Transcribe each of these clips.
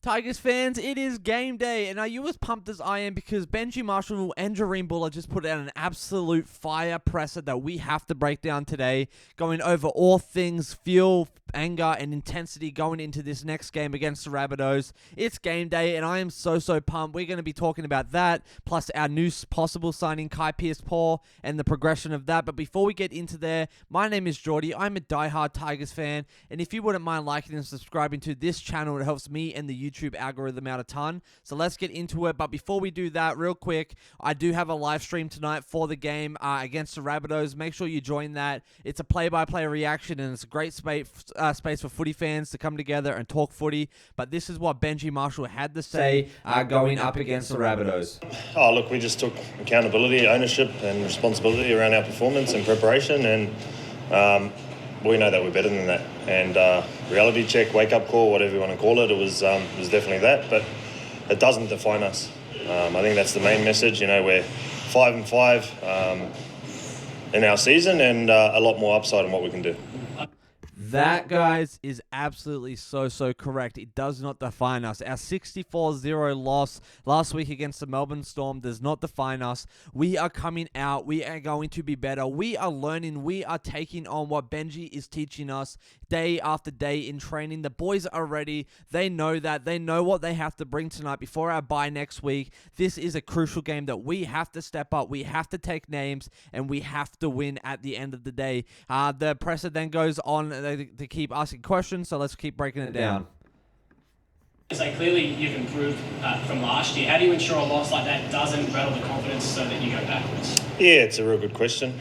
Tigers fans, it is game day, and are you as pumped as I am because Benji Marshall and Jareen Buller just put out an absolute fire presser that we have to break down today, going over all things fuel, anger, and intensity going into this next game against the Rabbitohs. It's game day, and I am so pumped. We're going to be talking about that, plus our new possible signing, Kai Pearce-Paul, and the progression of that. But before we get into there, my name is Geordie. I'm a diehard Tigers fan, and if you wouldn't mind liking and subscribing to this channel, it helps me and the YouTube algorithm out a ton. So let's get into it. But before we do that, real quick, I do have a live stream tonight for the game against the Rabbitohs. Make sure you join that. It's a play-by-play reaction, and it's a great space for footy fans to come together and talk footy. But this is what Benji Marshall had to say going up against the Rabbitohs. Oh, look, we just took accountability, ownership, and responsibility around our performance and preparation, and we know that we're better than that. And reality check, wake-up call, whatever you want to call it, it was definitely that. But it doesn't define us. I think that's the main message. You know, we're 5-5 in our season, and a lot more upside in what we can do. That, guys, is absolutely so correct. It does not define us. Our 64-0 loss last week against the Melbourne Storm does not define us. We are coming out. We are going to be better. We are learning. We are taking on what Benji is teaching us day after day in training. The boys are ready. They know that. They know what they have to bring tonight before our bye next week. This is a crucial game that we have to step up. We have to take names, and we have to win at the end of the day. The presser then goes on to keep asking questions, so let's keep breaking it down. So clearly you've improved from last year. How do you ensure a loss like that doesn't rattle the confidence so that you go backwards? Yeah, it's a real good question.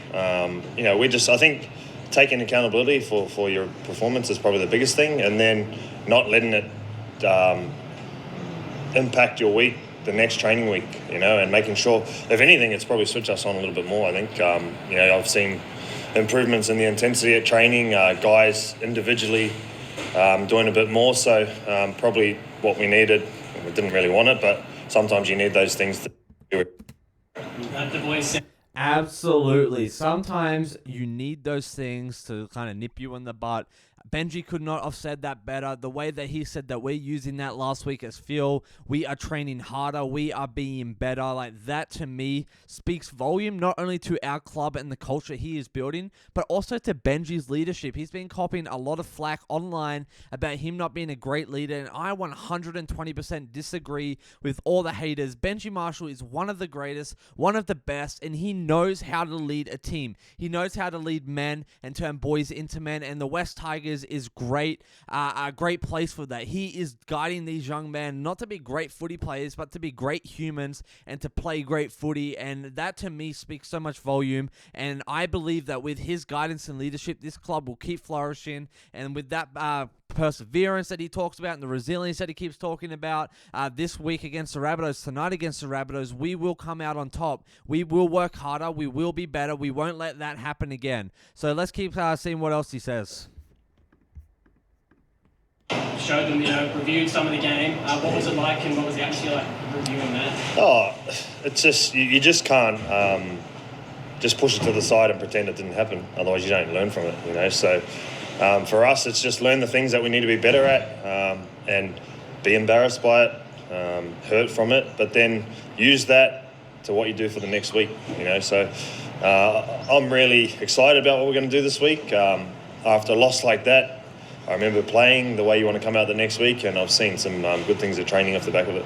You know, I think taking accountability for your performance is probably the biggest thing, and then not letting it impact your week, the next training week, you know, and making sure, if anything, it's probably switched us on a little bit more. I think, you know, I've seen improvements in the intensity at training, guys individually doing a bit more, so probably what we needed. We didn't really want it, but sometimes you need those things to do it. The voice. Absolutely. Sometimes you need those things to kind of nip you in the butt. Benji could not have said that better. The way that he said that we're using that last week as fuel, we are training harder, we are being better. Like, that to me speaks volume, not only to our club and the culture he is building, but also to Benji's leadership. He's been copying a lot of flack online about him not being a great leader, and I 120% disagree with all the haters. Benji Marshall is one of the greatest, one of the best, and he knows how to lead a team. He knows how to lead men and turn boys into men, and the West Tigers is great, a great place for that. He is guiding these young men not to be great footy players, but to be great humans and to play great footy, and that to me speaks so much volume. And I believe that with his guidance and leadership, this club will keep flourishing, and with that perseverance that he talks about and the resilience that he keeps talking about this week against the Rabbitohs, tonight against the Rabbitohs, we will come out on top. We will work harder. We will be better. We won't let that happen again. So let's keep seeing what else he says. Showed them, you know, reviewed some of the game. What was it like, and what was the atmosphere like reviewing that? Oh, it's just, you just can't just push it to the side and pretend it didn't happen. Otherwise, you don't learn from it, you know. So for us, it's just learn the things that we need to be better at and be embarrassed by it, hurt from it, but then use that to what you do for the next week, you know. So I'm really excited about what we're going to do this week. After a loss like that, I remember playing the way you want to come out the next week, and I've seen some good things at training off the back of it.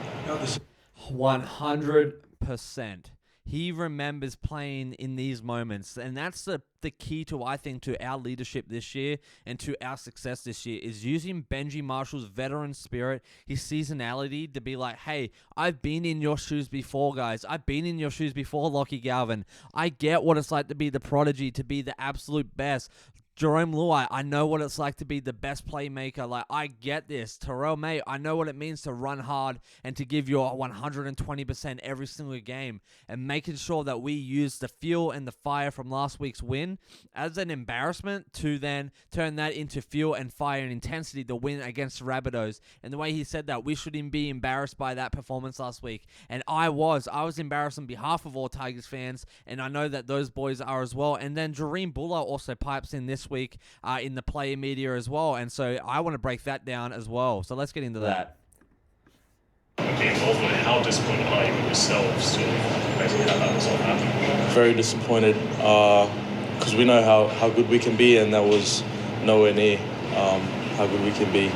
100%. He remembers playing in these moments, and that's the key to, I think, to our leadership this year and to our success this year, is using Benji Marshall's veteran spirit, his seasonality, to be like, hey, I've been in your shoes before, guys. I've been in your shoes before, Lockie Galvin. I get what it's like to be the prodigy, to be the absolute best. Jerome Luai, I know what it's like to be the best playmaker. Like, I get this. Terrell May, I know what it means to run hard and to give your 120% every single game, and making sure that we use the fuel and the fire from last week's win as an embarrassment to then turn that into fuel and fire and intensity to win against the Rabbitohs. And the way he said that, we shouldn't be embarrassed by that performance last week. And I was embarrassed on behalf of all Tigers fans, and I know that those boys are as well. And then Jareen Buller also pipes in this week in the player media as well, and so I want to break that down as well. So let's get into that. be involved with it. How disappointed are you with yourselves to basically have that result happen? Very disappointed because we know how good we can be, and that was nowhere near how good we can be.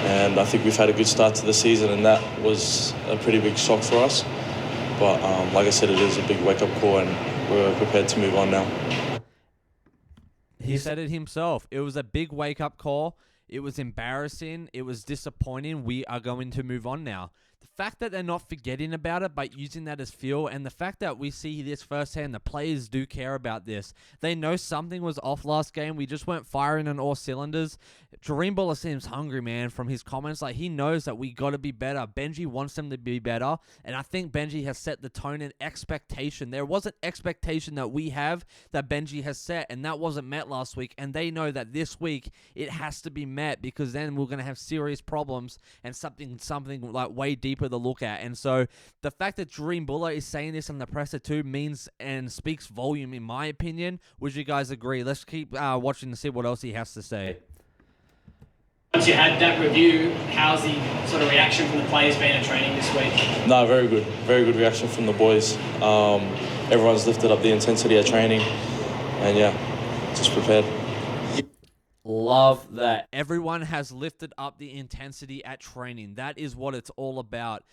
And I think we've had a good start to the season, and that was a pretty big shock for us. But like I said, it is a big wake-up call, and we're prepared to move on now. He said it himself. It was a big wake-up call. It was embarrassing. It was disappointing. We are going to move on now. The fact that they're not forgetting about it, but using that as fuel, and the fact that we see this firsthand, the players do care about this. They know something was off last game. We just weren't firing on all cylinders. Jahream Buller seems hungry, man, from his comments. Like, he knows that we got to be better. Benji wants them to be better, and I think Benji has set the tone and expectation. There was an expectation that we have that Benji has set, and that wasn't met last week, and they know that this week it has to be met, because then we're going to have serious problems and something like way deeper to look at. And so the fact that Jahream Buller is saying this on the presser too means and speaks volume, in my opinion. Would you guys agree? Let's keep watching to see what else he has to say. Once you had that review, how's the sort of reaction from the players been at training this week? No, very good. Very good reaction from the boys. Everyone's lifted up the intensity at training, and yeah, just prepared. Love that. Everyone has lifted up the intensity at training. That is what it's all about.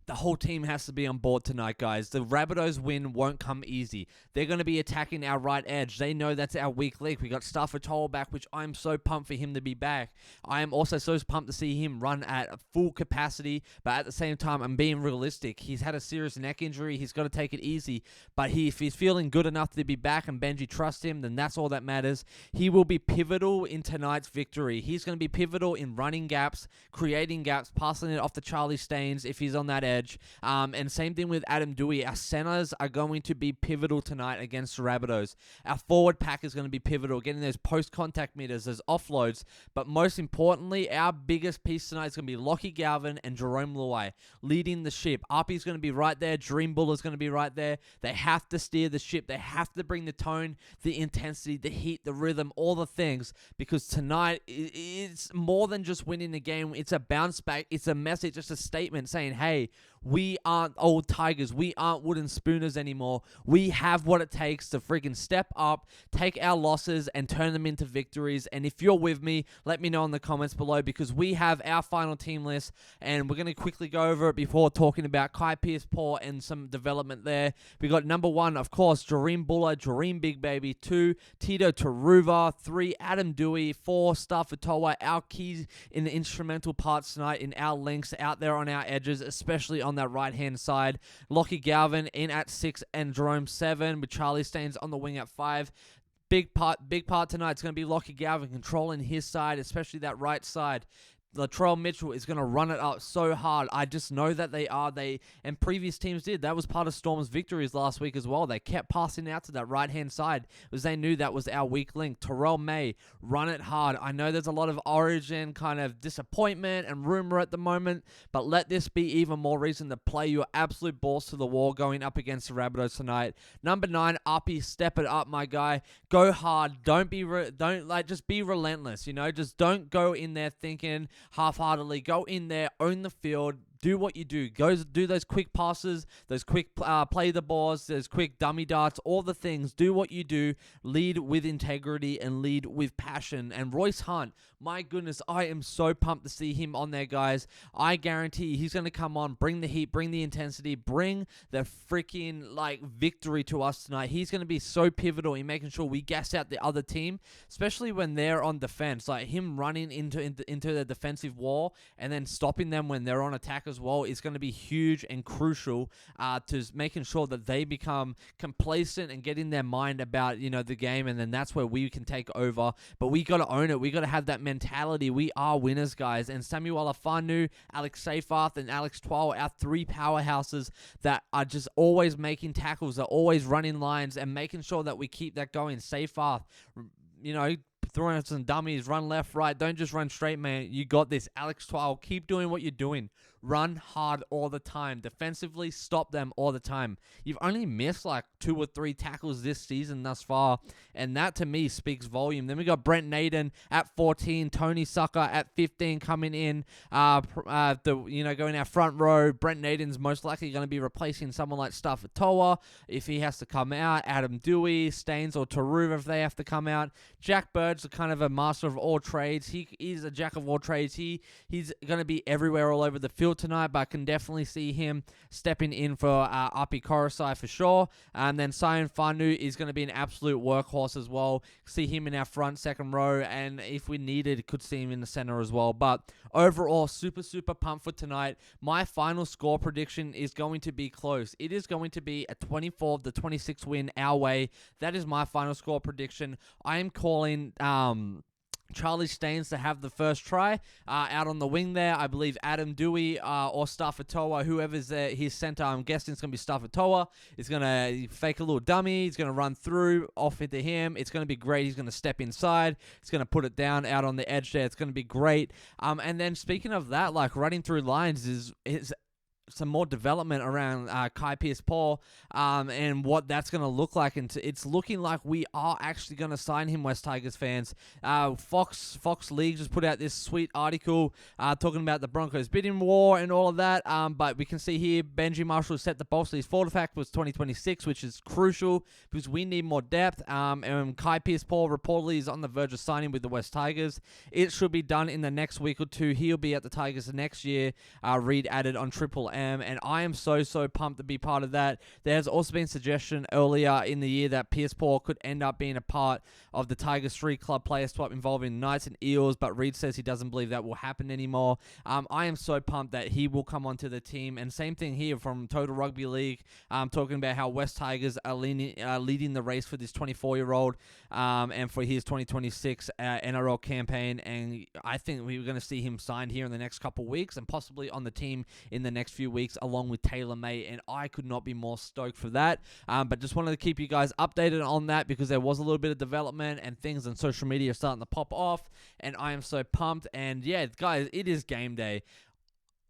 The whole team has to be on board tonight, guys. The Rabbitohs win won't come easy. They're going to be attacking our right edge. They know that's our weak link. We got Stafford back, which I'm so pumped for him to be back. I am also so pumped to see him run at full capacity, but at the same time, I'm being realistic. He's had a serious neck injury. He's got to take it easy, but if he's feeling good enough to be back and Benji trusts him, then that's all that matters. He will be pivotal in tonight's victory. He's going to be pivotal in running gaps, creating gaps, passing it off to Charlie Staines if he's on that edge. And same thing with Adam Dewey. Our centers are going to be pivotal tonight against the Rabbitohs. Our forward pack is going to be pivotal, getting those post-contact meters, those offloads. But most importantly, our biggest piece tonight is going to be Lockie Galvin and Jerome Luai leading the ship. Arpie's going to be right there. Jahream Buller's going to be right there. They have to steer the ship. They have to bring the tone, the intensity, the heat, the rhythm, all the things. Because tonight, it's more than just winning the game. It's a bounce back. It's a message, just a statement saying, hey, we aren't old Tigers. We aren't wooden spooners anymore. We have what it takes to freaking step up, take our losses, and turn them into victories. And if you're with me, let me know in the comments below, because we have our final team list, and we're going to quickly go over it before talking about Kai Pearce-Paul and some development there. We got number 1, of course, Jahream Buller, Jahream Big Baby. 2, Tito Taruva. 3, Adam Dewey. 4, Stafford, our keys in the instrumental parts tonight, in our links out there on our edges, especially on that right-hand side. Lockie Galvin in at 6 and Jerome 7, with Charlie Staines on the wing at 5. Big part tonight is going to be Lockie Galvin controlling his side, especially that right side. Latrell Mitchell is going to run it up so hard. I just know that they are. And previous teams did. That was part of Storm's victories last week as well. They kept passing out to that right-hand side because they knew that was our weak link. Terrell May, run it hard. I know there's a lot of Origin kind of disappointment and rumor at the moment, but let this be even more reason to play your absolute balls to the wall going up against the Rabbitohs tonight. Number 9, Uppy, step it up, my guy. Go hard. Just be relentless. Just don't go in there thinking half-heartedly. Go in there, own the field, do what you do. Go do those quick passes, those quick play the balls, those quick dummy darts, all the things. Do what you do. Lead with integrity and lead with passion. And Royce Hunt, my goodness, I am so pumped to see him on there, guys. I guarantee he's going to come on, bring the heat, bring the intensity, bring the freaking victory to us tonight. He's going to be so pivotal in making sure we gas out the other team, especially when they're on defense. Like him running into the defensive wall and then stopping them when they're on attack as well is going to be huge and crucial to making sure that they become complacent and get in their mind about the game, and then that's where we can take over. But we got to own it. We got to have that mentality. We are winners, guys. And Samuel Afanu, Alex Seyfarth, and Alex Twal, our 3 powerhouses that are just always making tackles, are always running lines and making sure that we keep that going. Seyfarth, throwing out some dummies, run left, right. Don't just run straight, man. You got this. Alex Twile, keep doing what you're doing. Run hard all the time. Defensively, stop them all the time. You've only missed like 2 or 3 tackles this season thus far, and that to me speaks volume. Then we got Brent Naden at 14, Tony Sucker at 15 coming in. Going our front row. Brent Naden's most likely going to be replacing someone like Stafatoa if he has to come out. Adam Dewey, Staines, or Taruva if they have to come out. Jack Bird's kind of a master of all trades. He is a jack of all trades. He's going to be everywhere all over the field tonight, but I can definitely see him stepping in for Api Korosai for sure. And then Sion Fanu is going to be an absolute workhorse as well. See him in our front second row, and if we needed, could see him in the center as well. But overall, super, super pumped for tonight. My final score prediction is going to be close. It is going to be a 24-26 win our way. That is my final score prediction. I am calling Charlie Staines to have the first try out on the wing there. I believe Adam Dewey or Stafatoa, whoever's there, his center, I'm guessing it's going to be Stafatoa. He's going to fake a little dummy. He's going to run through off into him. It's going to be great. He's going to step inside. He's going to put it down out on the edge there. It's going to be great. And then speaking of that, like running through lines is some more development around Kai Pearce-Paul and what that's going to look like. And it's looking like we are actually going to sign him, West Tigers fans. Fox League just put out this sweet article talking about the Broncos bidding war and all of that. But we can see here Benji Marshall set the bolster. His forward fact was 2026, which is crucial because we need more depth. And Kai Pearce-Paul reportedly is on the verge of signing with the West Tigers. It should be done in the next week or two. He'll be at the Tigers next year. Reed added on Triple M. And I am so pumped to be part of that. There's also been suggestion earlier in the year that Pearce-Paul could end up being a part of the Tigers 3 club player swap involving Knights and Eels, but Reed says he doesn't believe that will happen anymore. I am so pumped that he will come onto the team. And same thing here from Total Rugby League, talking about how West Tigers are leading the race for this 24-year-old and for his 2026 NRL campaign. And I think we're going to see him signed here in the next couple weeks and possibly on the team in the next few weeks along with Taylor May, and I could not be more stoked for that. But just wanted to keep you guys updated on that because there was a little bit of development and things on social media starting to pop off, and I am so pumped. And yeah, guys, it is game day.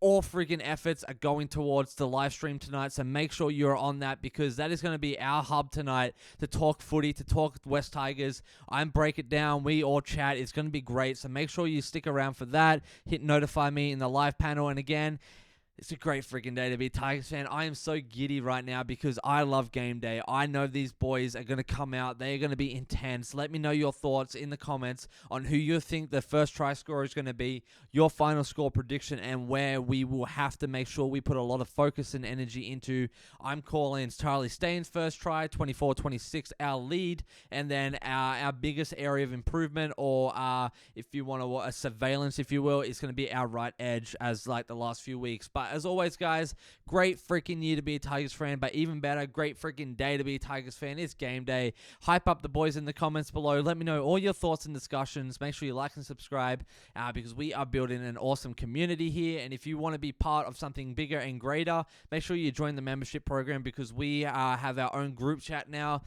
All freaking efforts are going towards the live stream tonight, so make sure you're on that because that is going to be our hub tonight to talk footy, to talk West Tigers. I'm break it down. We all chat. It's going to be great, so make sure you stick around for that. Hit notify me in the live panel, and again, it's a great freaking day to be a Tigers fan. I am so giddy right now because I love game day. I know these boys are going to come out. They're going to be intense. Let me know your thoughts in the comments on who you think the first try scorer is going to be, your final score prediction, and where we will have to make sure we put a lot of focus and energy into. I'm calling Charlie Staines' first try, 24-26, our lead, and then our biggest area of improvement, or if you want a surveillance, if you will, is going to be our right edge as like the last few weeks. But as always, guys, great freaking year to be a Tigers fan, but even better, great freaking day to be a Tigers fan. It's game day. Hype up the boys in the comments below. Let me know all your thoughts and discussions. Make sure you like and subscribe because we are building an awesome community here. And if you want to be part of something bigger and greater, make sure you join the membership program because we have our own group chat now,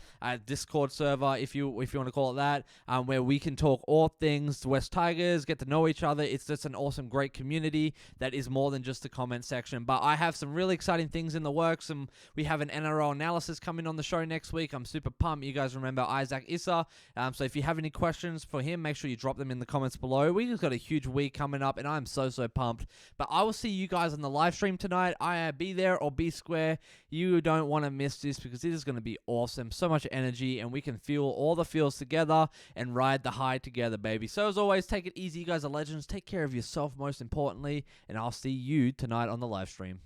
Discord server, if you want to call it that, where we can talk all things West Tigers, get to know each other. It's just an awesome, great community that is more than just a comment section. But I have some really exciting things in the works, and we have an NRL analysis coming on the show next week. I'm super pumped. You guys remember Isaac Issa, so if you have any questions for him, make sure you drop them in the comments below. We just got a huge week coming up, and I'm so pumped. But I will see you guys on the live stream tonight. Be there or be square. You don't want to miss this because it is going to be awesome. So much energy, and we can feel all the feels together and ride the high together, baby. So as always, take it easy. You guys are legends. Take care of yourself most importantly, and I'll see you tonight on the live stream.